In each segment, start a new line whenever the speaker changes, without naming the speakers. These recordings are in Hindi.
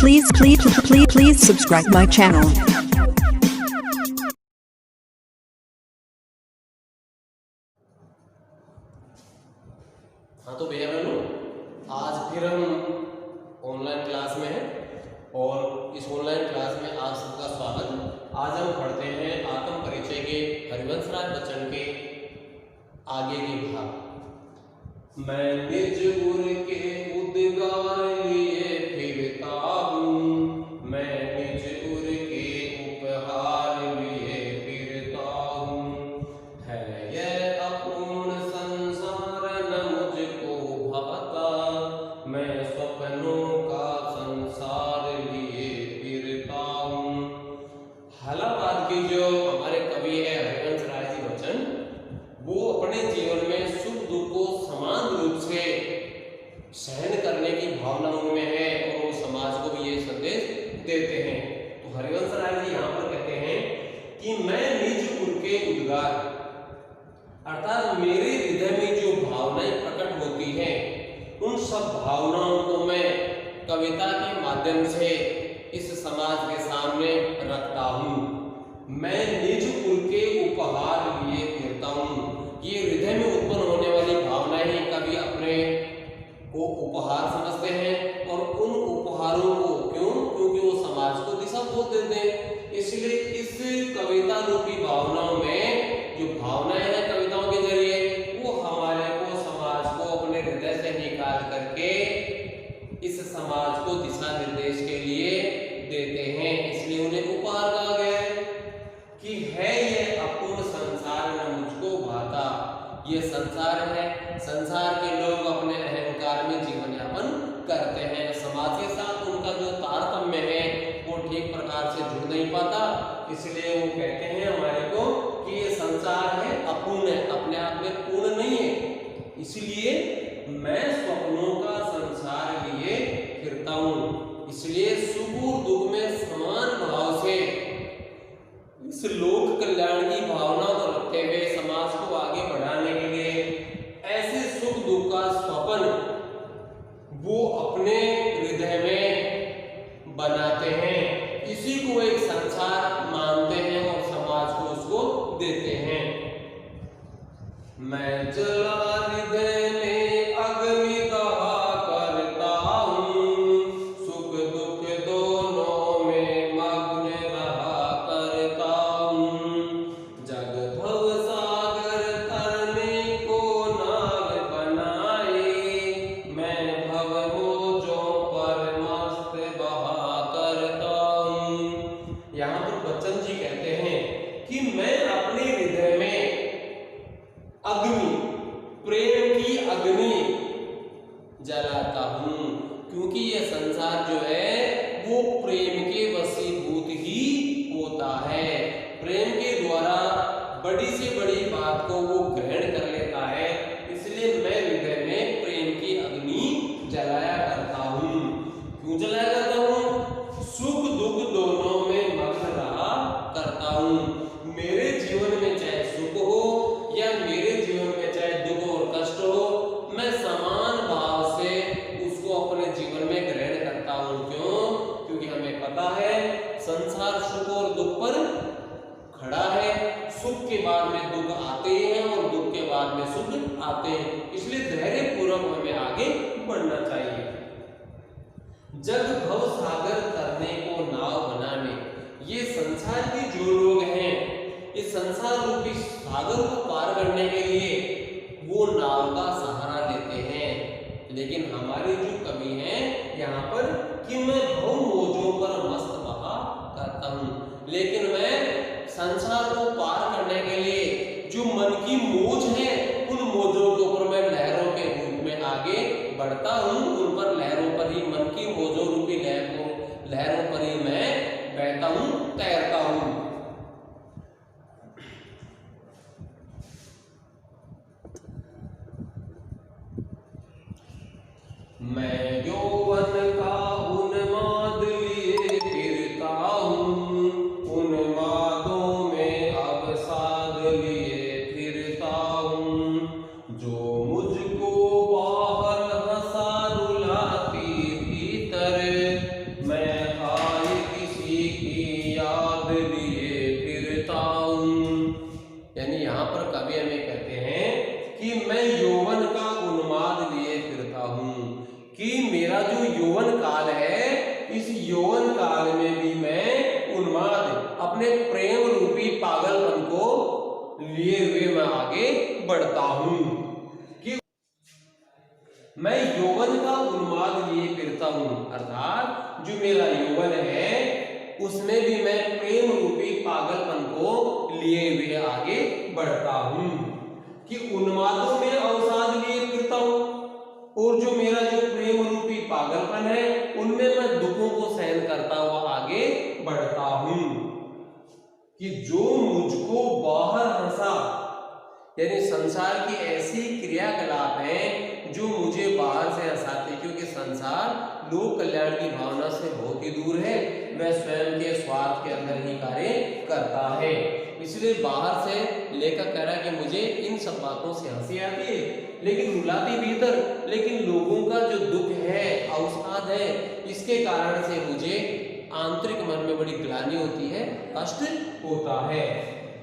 Please subscribe my channel.
हाँ तो भैया बहनों, आज फिर हम ऑनलाइन क्लास में हैं और इस ऑनलाइन क्लास में आप सबका स्वागत। आज हम पढ़ते हैं आत्म परिचय के हरिवंशराय बच्चन के आगे के भाग। मैं निज गुर के उद्गार लिए फिरता हूँ, मैं निज गुर के उपहार लिए फिरता हूँ। है यह अपूर्ण संसार न मुझको भाता, मैं स्वप्नों का संसार लिए फिरता हूँ। हालाबाद के जो हमारे कवि है हरिवंशराय जी बच्चन, वो अपने जीवन में सुख दुख को समान रूप से सहन करने की भावना उनमें है और वो समाज को भी ये संदेश देते हैं। तो हरिवंशराय जी यहाँ पर कहते हैं कि मैं निज गुर के उद्गार, अर्थात मेरे हृदय में जो भावनाएं प्रकट होती हैं उन सब भावनाओं को मैं कविता के माध्यम से इस समाज के सामने रखता हूँ। मैं निज गुर के उपहार लिए फिरता हूँ। ये हृदय में उत्पन्न होने वाली भावनाएं ही कभी अपने को उपहार समझते हैं और उन उपहारों को क्योंकि वो समाज को दिशा बोल देते हैं। इसलिए इस कविता रूपी भावनाओं में जो भावनाएं हैं कविताओं के जरिए, वो हमारे को समाज को अपने हृदय से निकाल करके इस समाज को दिशा निर्देश के लिए देते हैं। इसलिए उन्हें उपहार कहा गया है कि है ये अपूर्ण संसार न मुझको भाता। ये संसार है, संसार के लोग अपने अहंकार में जीवन यापन करते हैं, समाज के साथ उनका जो तारतम्य है वो ठीक प्रकार से जुड़ नहीं पाता। इसलिए वो कहते हैं हमारे को कि ये संसार है अपूर्ण है, अपने आप में पूर्ण नहीं है। इसलिए मैं स्वप्नों का संसार लिए फिरता हूँ। इसलिए सुख और दुख में समान भाव से इस लोक कल्याण की भावना को रखते हुए समाज को आगे बढ़ाने के लिए ऐसे सुख दुख का स्वप्न वो अपने हृदय में बनाते हैं। इसी को एक संसार मानते हैं और समाज को उसको देते हैं। मैं जला हृदय में अग्नि दहा करता हूँ, सुख दुख दोनों में मग्न रहा करता हूँ। जग भव सागर तरने को नाग बनाए, मैं भव मोजों पर मस्त बहा करता हूँ। यहाँ पर बच्चन जी कहते हैं कि मैं अपने हृदय में अग्नि, प्रेम की अग्नि जलाता हूँ, क्योंकि यह संसार जो है वो प्रेम के वशीभूत ही होता है। प्रेम के द्वारा बड़ी से बड़ी बात को वो ग्रहण कर लेता है। इसलिए मैं हृदय में प्रेम की अग्नि जलाया करता हूँ। क्यों जलाया करता हूँ? सुख दुख दोनों में मग्न रहा करता हूँ। मेरे जीवन में चाहे सुख हो या मेरे जीवन में चाहे दुख और कष्ट हो, मैं समान भाव से उसको अपने जीवन में ग्रहण करता हूँ। क्यों? क्योंकि हमें पता है संसार सुख और दुख पर खड़ा है। सुख के बाद में दुख आते हैं और दुख के बाद में सुख आते हैं। इसलिए धैर्य पूर्वक हमें आगे बढ़ना चाहिए। जग भव सागर तरने को नाव बनाने, ये संसार के जो लोग हैं इस संसार रूपी सागर को पार करने के लिए वो नाव का सहारा लेते हैं। लेकिन हमारे जो कवि हैं यहाँ पर कि मैं भव मोजों पर मस्त बहा करता हूँ, लेकिन मैं संसार को पार करने के लिए जो मन की मोज है उन मोजों के ऊपर मैं लहरों के रूप में आगे बढ़ता हूँ। उन पर लहरों पर ही, मन की मोजों रूपी लहरों पर ही मैं बहता हूँ, तैरता हूँ। मैं यौवन का उन्माद लिए फिरता हूँ, उन्मादों में अवसाद लिए फिरता हूँ। जो मुझको बाहर हंसा रुला कि मेरा जो यौवन काल है, इस यौवन काल में भी मैं उन्माद, अपने प्रेम रूपी पागलपन को लिए हुए मैं आगे बढ़ता हूं, कि मैं यौवन का उन्माद लिए फिरता हूं। अर्थात जो मेरा यौवन है उसमें भी मैं प्रेम रूपी पागलपन को लिए हुए आगे बढ़ता हूं, कि उन्मादों में अवसाद लिए फिरता हूं, और जो मेरा जो प्रेम रूपी पागलपन है उनमें मैं दुखों को सहन करता हुआ आगे बढ़ता हूं, कि जो मुझको बाहर हंसा, यानी संसार की ऐसी क्रियाकलाप हैं जो मुझे बाहर से हंसाते, क्योंकि संसार लोक कल्याण की भावना से बहुत ही दूर है, वह स्वयं के स्वार्थ के अंदर ही कार्य करता है। इसलिए बाहर से लेखक कह रहा है कि मुझे इन सब बातों से हंसी आती है, लेकिन रुलाती भीतर, लेकिन लोगों का जो दुख है, अवसाद है, इसके कारण से मुझे आंतरिक मन में बड़ी ग्लानि होती है, कष्ट होता है।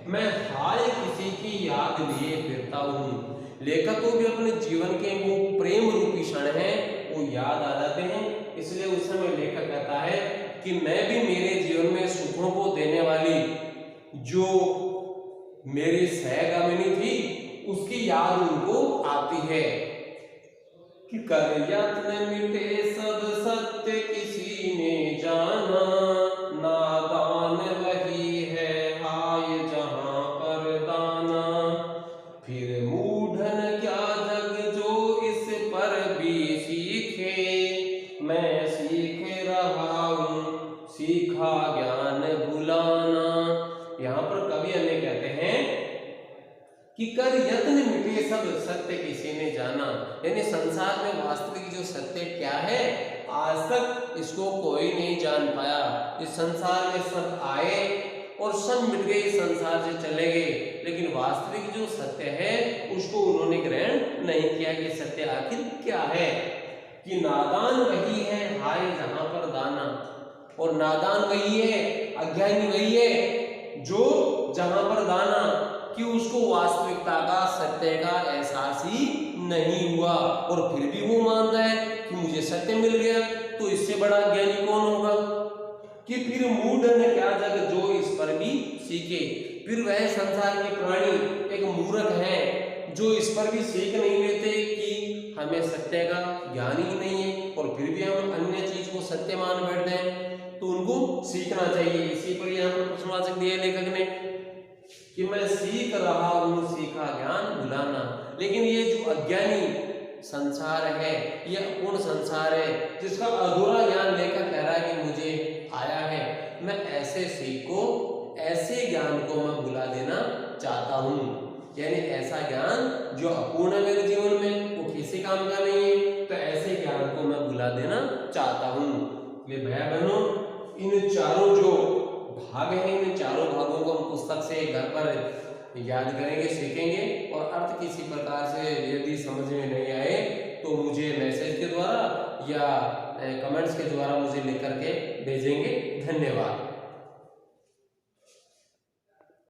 मैं हाय किसी की याद लिए फिरता हूँ। लेखक को भी अपने जीवन के वो प्रेम रूपी क्षण हैं वो याद आ जाते हैं, इसलिए उस समय लेखक कहता है कि मैं भी मेरे जीवन में सुखों को देने वाली जो मेरी सहगामिनी थी उसकी याद उनको आती है, कि कर यत्न मिटे सब सत्य किसी ने जाना, नादान वही है हाय जहां पर दाना, फिर मूढ़न क्या जग जो इस पर भी सीखे, मैं सीख रहा हूं सीखा ज्ञान भुलाना। यहाँ पर कवि अन्य कहते हैं कि कर यत्न मिटे सब सत्य किसी ने जाना, यानी संसार में वास्तविक जो सत्य क्या है आज तक इसको कोई नहीं जान पाया। इस संसार में सब आए और सब मिट गए, इस संसार से चले गए, लेकिन वास्तविक जो सत्य है उसको उन्होंने ग्रहण नहीं किया कि सत्य आखिर क्या है, कि नादान वही है हाय जहां पर दाना, और नादान वही है, अज्ञानी वही है जो जहां पर दाना, कि उसको वास्तविकता का सत्य का एहसास ही नहीं हुआ, और फिर भी वो मान रहा है कि मुझे सत्य मिल गया, तो इससे बड़ा ज्ञानी कौन होगा। कि फिर मूढ़ ने क्या जग जो इस पर भी सीखे, फिर वह संसार के प्राणी एक मूर्ख है जो इस पर भी सीख नहीं लेते कि हमें सत्य का ज्ञान ही नहीं है, और फिर भी हम अन्य चीज को सत्य मान बैठते हैं, तो उनको सीखना चाहिए। इसी पर यहाँ पर प्रश्नवाचक दिया लेखक ने कि मैं सीख रहा हूं सीखा ज्ञान भुलाना, लेकिन ये जो अज्ञानी संसार है, ये अपूर्ण संसार है जिसका अधूरा ज्ञान लेकर कह रहा है कि मुझे आया है, मैं ऐसे सीख को, ऐसे ज्ञान को मैं भुला देना चाहता हूं, यानी ऐसा ज्ञान जो अपूर्ण है मेरे जीवन में, वो किसी काम का नहीं है, तो ऐसे ज्ञान को मैं भुला देना चाहता हूं। ये भाई बहनों, इन चारों जो भाग हैं, इन चारों भागों को हम पुस्तक से घर पर याद करेंगे, सीखेंगे, और अर्थ किसी प्रकार से यदि समझ में नहीं आए तो मुझे मैसेज के द्वारा या कमेंट्स के द्वारा मुझे लिख करके भेजेंगे। धन्यवाद।